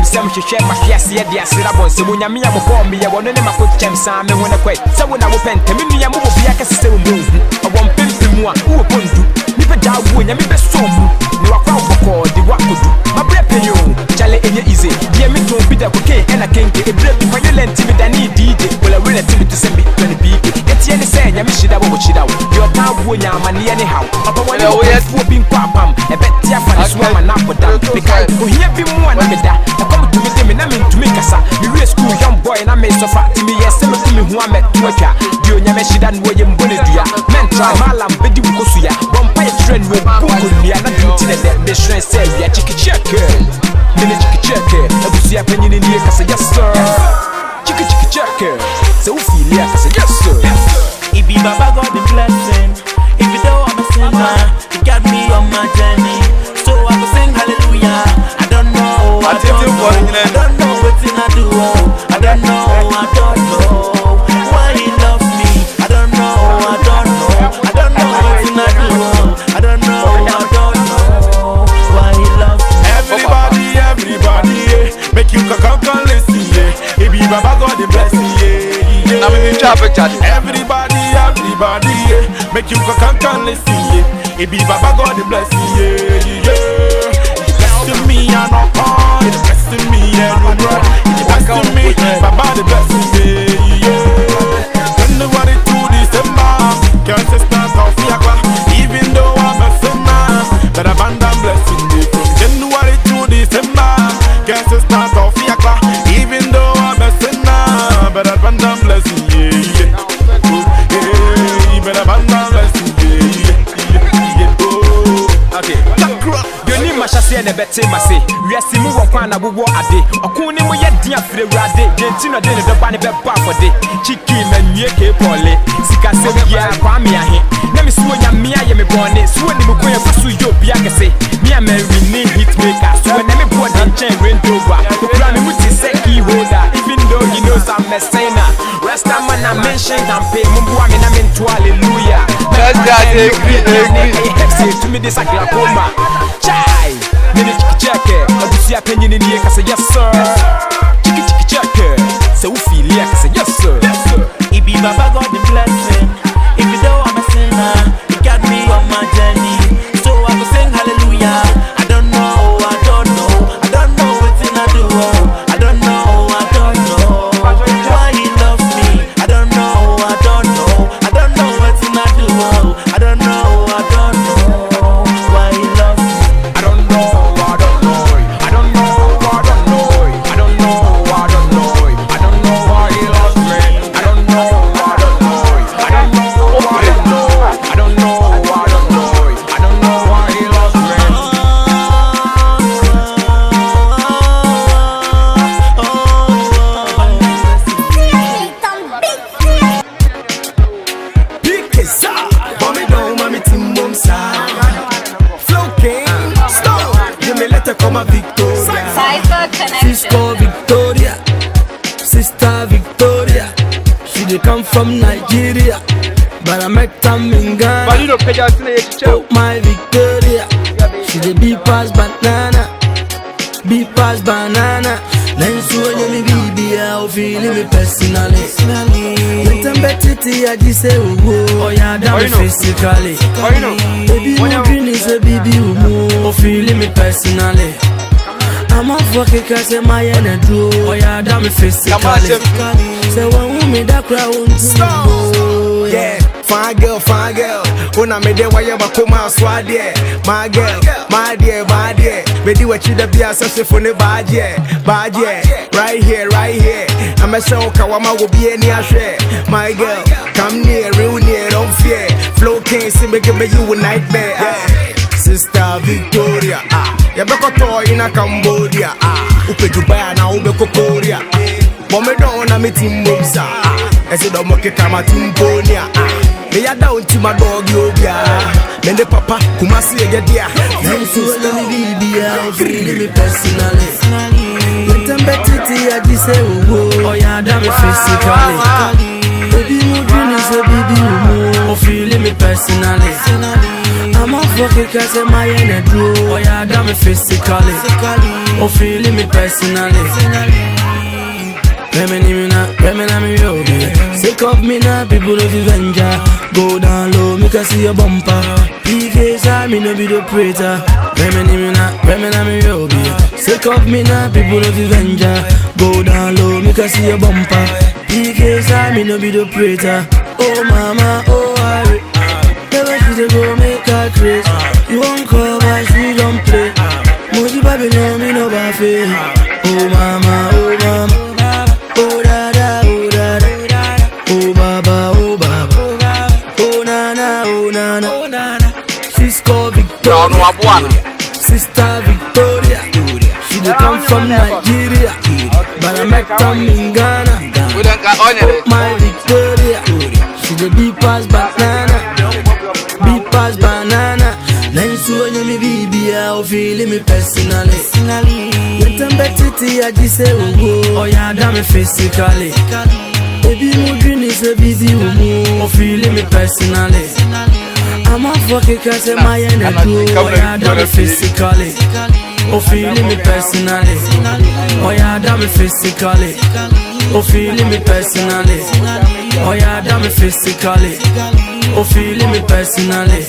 some share my fias yet, the Asirabon, so when Yamia before me, I want to make a chance. I'm when I quit. So when I open, Tamiya will be a still move. I want Pimpin one who upon do. Nipa Jawu, and Yami Besso. You are proud for the what could do. My breath in you, Charlie, and easy. Dear me to be the cocaine, and I can't get a breath for your lent timid and need DJ. Well, I will let him to send me 20 people. It's any say, Yamishida, what she out. Your town, Woody, anyhow. Papa, when you are being quapam, a bet Tiafan is woman up with that. Because we have been more than that. I come to meet them and I mean to make us a school young boy and I may suffer to me. Yes, some of me who I met to a car. You Yamashida and William Bonadia. Men try Malam, Bedi Bukosuya. Vampire trend with Bukunia, not to that. They should say, we are chicken checker. Minute chicken checker. I will see a penny in here. I say, yes, sir. Chicken checker. So feel like I say, yes, sir. It be Baba God the blessing. If you don't want to sing, you got me on my journey. So I will sing hallelujah. I don't know what I don't know what I do. I don't know why he loves me. I don't know what I do. I don't know why he loves me. Everybody, make you come listen, yeah. It be Baba God the blessing, yeah. Now we in traffic chat. Everybody, yeah. Make you come listen, yeah. It be Baba God the blessing, yeah. Blessing me and no pain, it's blessing me and no blood. It's blessing me, Baba the blessing, yeah. January to December, can't start off here. Even though I'm a sinner, but abandon blessing me from January to December. Can't start off here. Even though I'm a sinner, but abandon blessing, yeah. But abandon blessing, yeah. Okay. Mashasi and a better massy. We are seeing more fun about what I did. A coon in my dear Frade, Gentina did the bunny bed bar for day. Chicky and Yake Polly. Sika said, yeah, Pamia here. Let me swear, Mia, me born it. Swear, you go for Suyo Biakase. Me and Mary need hit maker. So when I'm born in chain range over. The plan with the seki holder. Even though he knows I'm a sinner. Rest time when I mentioned and pay Mumbuam and I'm into hallelujah. That's that agree. To me, this a glaucoma. Chai! Minute checker, I do see a penny in here. I say, yes, sir. Chicky checker. So we feel like I say, yes, sir. It be Baba God the blessing. If you don't want to sing, you got me on my journey. So I will sing hallelujah. I don't know what I do. I don't know why he loves me. I don't know what I do. I don't know why he loves me. I don't know. Victoria, Sister Victoria. She dey come from Nigeria, but I met them in Ghana. Oh my Victoria, she dey be pass banana. Then so when you be I feel me personally. When I'm better to I just say oh yeah, damn physically. Baby, my dream is a baby who feel me personally. I'm a fucking cause my energy. Oh yeah, damn physically. So when we that crowd, yeah, fine girl. When I made them why you come out swad, yeah. My girl, my dear. Maybe what you the be a such for the bad, yeah. Right here. I'm a show, Kawama will be any share. My girl, come near, real near, don't fear. Flow can't see me, give me you a nightmare. Sister Victoria, you be a toy in a Cambodia. Upe Dubai na ube Korea. But me don't na me timbomsa. I said don't make it kama timbonia. Me ya down to my dog yobia. Me the papa kumasi ege dia. Then so let me be I feel me personally. When I'm better to I just say oh yeah, damn physically. Baby, my dream is a baby who feel me personally. I'm a fucking cause my energy. Oh yeah, got me physically. Oh feeling me personally. Remember me yo. Sick of me now, people of Avenger. Go down low, make us see your bumper. PKs I me no be the operator. Remember me yo. Sick of me now, people of Avenger. Go down low, make us see your bumper. PKs I me no be the operator. Oh mama, oh I. Never should go make her crazy. You won't call but she don't play. Moji baby no me no baffy. Oh mama, oh mama. Oh dada, oh dada. Oh baba, oh baba. Oh nana, oh nana. Oh nana. She's called Victoria. Sister Victoria. She dey come from Nigeria, but I met them in Ghana. Oh my Victoria. She dey be past banana. Be past banana. Nice when you me baby, I feel me personally. When I'm better to I just say oh yeah, damn me physically. Baby, my dream is a busy woman. I feel me personally. I'm a fucking cause my energy. Oh yeah, damn me physically. I feel me personally. Oh yeah, damn me physically. I feel me personally. Oh yeah, damn me physically. I feel me personally.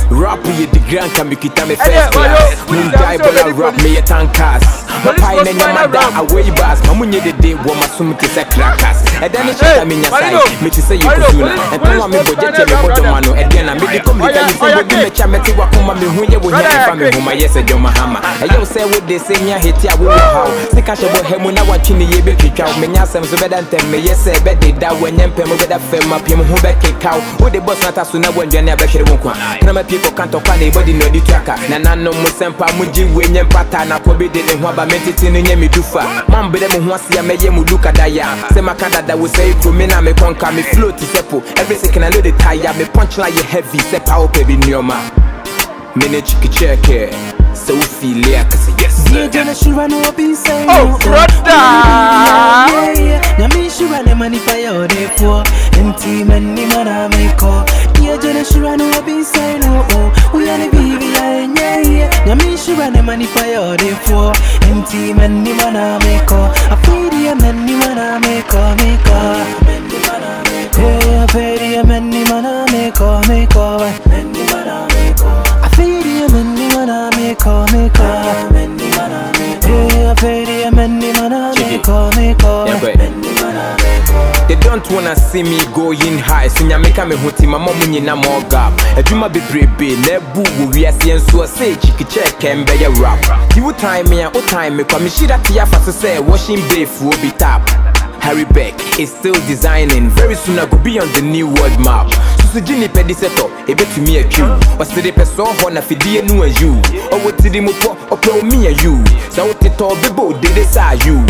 Rap with the grand can be kita me first class. Moon die bola rap me a tankas. Papa in your mother away bars. Mamunye the day wo masum te se crackers. E then shata me nya side. Me to say you kuzuna. E ton me budget me bottom mano. E then me the come you say we me cha me te wa kuma me hunye wo nya fa me huma yes e joma hama. E yo say we dey say nya hiti awo how. Sika shebo hemu na wa twini ye be twitwa. Me nya sem so beda ntem me yes e be de da wo nya mpem beda fem apem ho be kekaw. Wo de boss nata so na wo ndwane abehwere wo kwa. Kana ma people can't talk on anybody no di tracker. Na no musempa muji we nya pata na ko be de ne ho aba metiti no nya me dufa. Man be dem ho ase ameye mu luka daya. Se makada da we say to me na me konka me float sepo. Every second I know the tire me punch like heavy se power pe bi nyoma. Me chiki check so feel like yes. Yeah, Joshua no be saying oh brother. Na me sure na money for your day for. Enti man ni mana me ko. Yeah, Joshua no be saying oh. We are the baby yeah. Na me sure na money for your day for. Enti man ni mana me ko. I feel the man ni mana me ko. Yeah, I feel the man ni mana me ko. I feel the man ni mana me ko. Yeah, I feel the man ni mana me ko. They don't wanna see me going high. So nya make me hoti mama munyi na more gap. Adwuma bebrebe na bu wo wiase enso say chiki check embe ya rap. You time me o time me kwa me shira tia fa so say washing bay fu obi tap. Harry Beck is still designing. Very soon I could be on the new world map. So Jimmy Pediseto, a bit to me a cue. But still the person on a fiddy and you. Or what did him or me and you. So what it all the boat did this are you.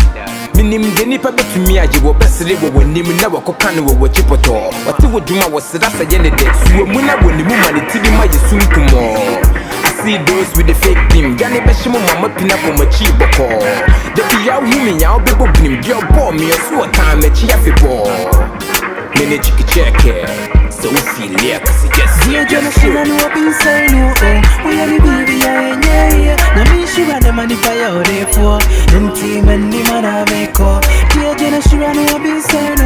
Minim the nipper bet to me, I will best live when you never cocan over chipoto. What you would do, I was that at the end of the day. So when I win the woman, it's to my soon tomorrow. See those with the fake team. Gani Beshimo Mama Pinako Machiboko. The Pia women, I'll be booking your ball me a sword time at Chiafibo. Many chicky check so feel like yes. Dear Joshua no be saying we are the baby yeah. Na me sure na money for your day for. Enti man ni mana me ko. Dear Joshua no be saying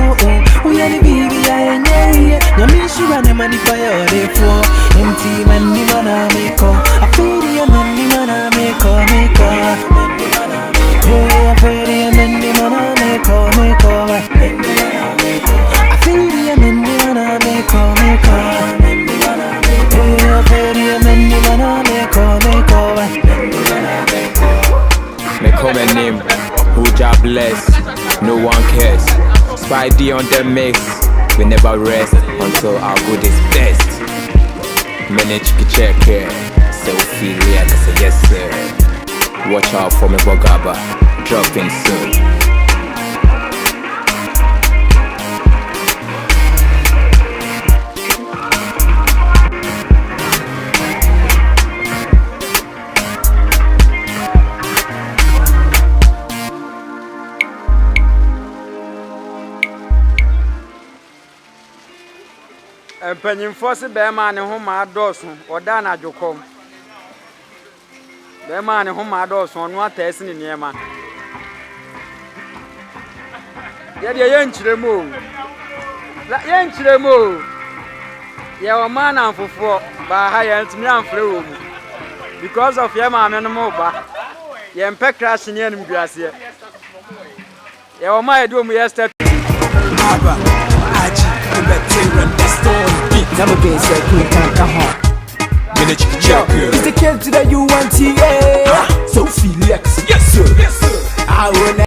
we are the baby yeah. Na me sure na money for your day for. Enti man ni mana me ko. I feel the man ni mana me ko. Yeah, I feel the man ni mana me ko. I feel the man ni mana me ko. Yeah, I feel the man ni mana me ko. Me call my name, who job bless, no one cares. Spidey on the mix, we never rest until our good is best. Manage to check here, so feel like I say yes sir. Watch out for me Bogaba, dropping soon. Pennyfo se be man ho ma dosun oda na dwokom be man ho ma dosun no atase ni niema ye de yenchiremo la yenchiremo ye o man amfofo ba ha ye ntimi amfre wo mu because of ye ma no mo ba ye mpe crash ni anim duase ye o ma ye do mu yesterday Aba aji veteran story never been said you can't come home. It's the kid that you want to, yeah. So Felix, yes sir, yes sir. I will